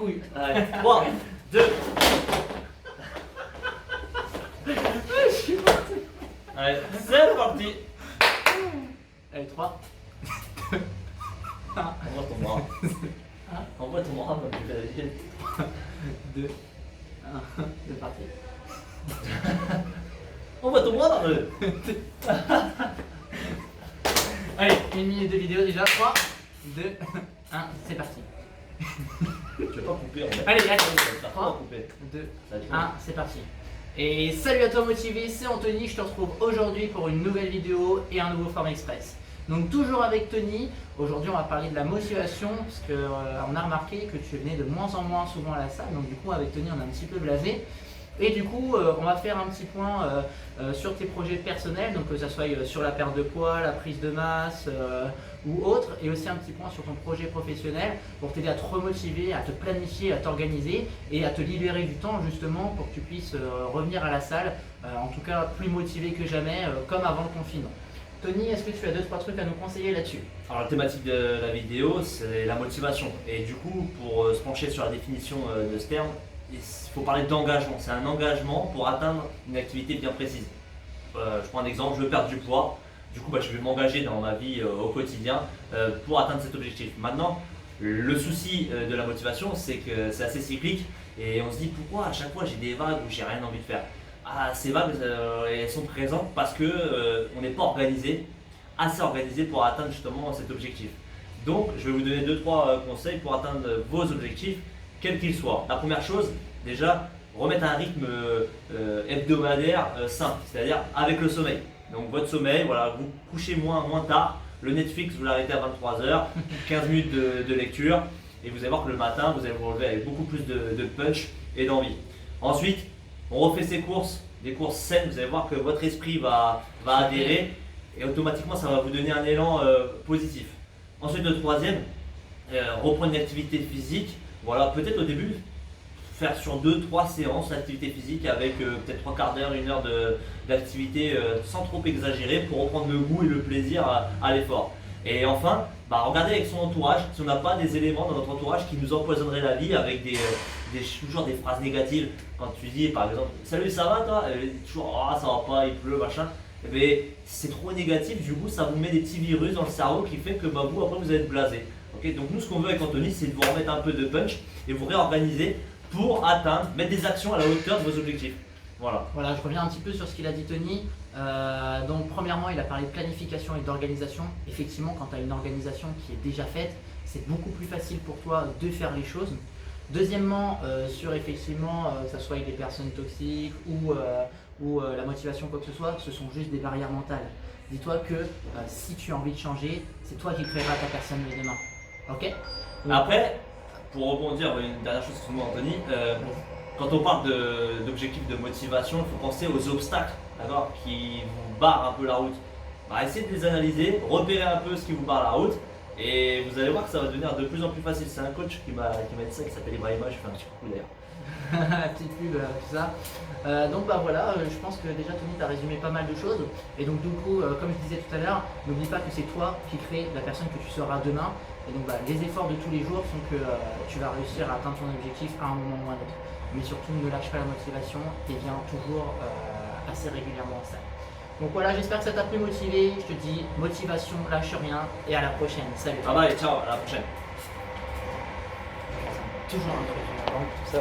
couilles. Allez, 3, 2. Allez, c'est parti. Allez, 3. Envoie ton bras. Envoie ton bras, moi, je vais vérifier. 2. 1. C'est parti. Envoie ton bras, là. Allez, 1 minute de vidéo déjà. 3, 2, 1. C'est parti. Tu veux pas couper en fait. Allez, allez. Ça va 3, couper. 2, Ça va être 1. C'est parti. Et salut à toi motivé, c'est Anthony, je te retrouve aujourd'hui pour une nouvelle vidéo et un nouveau format express. Donc toujours avec Tony, aujourd'hui on va parler de la motivation parce qu'on a remarqué que tu venais de moins en moins souvent à la salle, donc du coup avec Tony on est un petit peu blasé. Et du coup on va faire un petit point sur tes projets personnels, donc que ça soit sur la perte de poids, la prise de masse ou autre, et aussi un petit point sur ton projet professionnel pour t'aider à te remotiver, à te planifier, à t'organiser et à te libérer du temps justement pour que tu puisses revenir à la salle, en tout cas plus motivé que jamais, comme avant le confinement. Tony, est-ce que tu as 2-3 trucs à nous conseiller là-dessus? Alors la thématique de la vidéo, c'est la motivation. Et du coup, pour se pencher sur la définition de ce terme, il faut parler d'engagement. C'est un engagement pour atteindre une activité bien précise. Je prends un exemple, je veux perdre du poids. Du coup, je vais m'engager dans ma vie au quotidien pour atteindre cet objectif. Maintenant, le souci de la motivation, c'est que c'est assez cyclique et on se dit pourquoi à chaque fois j'ai des vagues où j'ai rien envie de faire. Ah, ces vagues, elles sont présentes parce que on n'est pas organisé, assez organisé pour atteindre justement cet objectif. Donc, je vais vous donner 2-3 conseils pour atteindre vos objectifs, quels qu'ils soient. La première chose, déjà, remettre un rythme hebdomadaire simple, c'est-à-dire avec le sommeil. Donc votre sommeil, voilà, vous couchez moins tard, le Netflix vous l'arrêtez à 23h, 15 minutes de lecture, et vous allez voir que le matin vous allez vous relever avec beaucoup plus de punch et d'envie. Ensuite, on refait ses courses, des courses saines, vous allez voir que votre esprit va adhérer et automatiquement ça va vous donner un élan positif. Ensuite, le troisième, reprendre une activité physique. Voilà, peut-être au début, faire sur 2-3 séances d'activité physique avec peut-être 3 quarts d'heure, 1 heure d'activité sans trop exagérer pour reprendre le goût et le plaisir à l'effort. Et enfin, regardez avec son entourage si on n'a pas des éléments dans notre entourage qui nous empoisonneraient la vie avec toujours des phrases négatives. Quand tu dis par exemple « Salut, ça va toi ?» Toujours « Ah, ça va pas, il pleut, machin ». Mais c'est trop négatif, du coup ça vous met des petits virus dans le cerveau qui fait que vous après vous allez être blasé. Okay, donc nous ce qu'on veut avec Anthony, c'est de vous remettre un peu de punch et vous réorganiser pour atteindre, mettre des actions à la hauteur de vos objectifs. Voilà. Voilà, je reviens un petit peu sur ce qu'il a dit Tony. Donc premièrement, il a parlé de planification et d'organisation. Effectivement, quand tu as une organisation qui est déjà faite, c'est beaucoup plus facile pour toi de faire les choses. Deuxièmement, sur effectivement, que ce soit avec des personnes toxiques ou la motivation, quoi que ce soit, ce sont juste des barrières mentales. Dis-toi que si tu as envie de changer, c'est toi qui créeras ta personne de demain. Ok? Donc, après, pour rebondir, une dernière chose sur moi Anthony, quand on parle d'objectifs de motivation, il faut penser aux obstacles qui vous barrent un peu la route. Essayez de les analyser, repérez un peu ce qui vous barre la route et vous allez voir que ça va devenir de plus en plus facile. C'est un coach qui m'a dit ça, qui s'appelle Ibrahima, je fais un petit coucou d'ailleurs. Petite pub, tout ça. Donc voilà, je pense que déjà Tony t'a résumé pas mal de choses. Et donc du coup, comme je disais tout à l'heure, n'oublie pas que c'est toi qui crée la personne que tu seras demain. Et donc les efforts de tous les jours font que tu vas réussir à atteindre ton objectif à un moment ou à un autre. Mais surtout, ne lâche pas la motivation et viens toujours assez régulièrement en salle. Donc voilà, j'espère que ça t'a plus motivé. Je te dis motivation, lâche rien et à la prochaine. Salut. Bye bye, ciao, à la prochaine. Toujours un truc en avant, tout ça.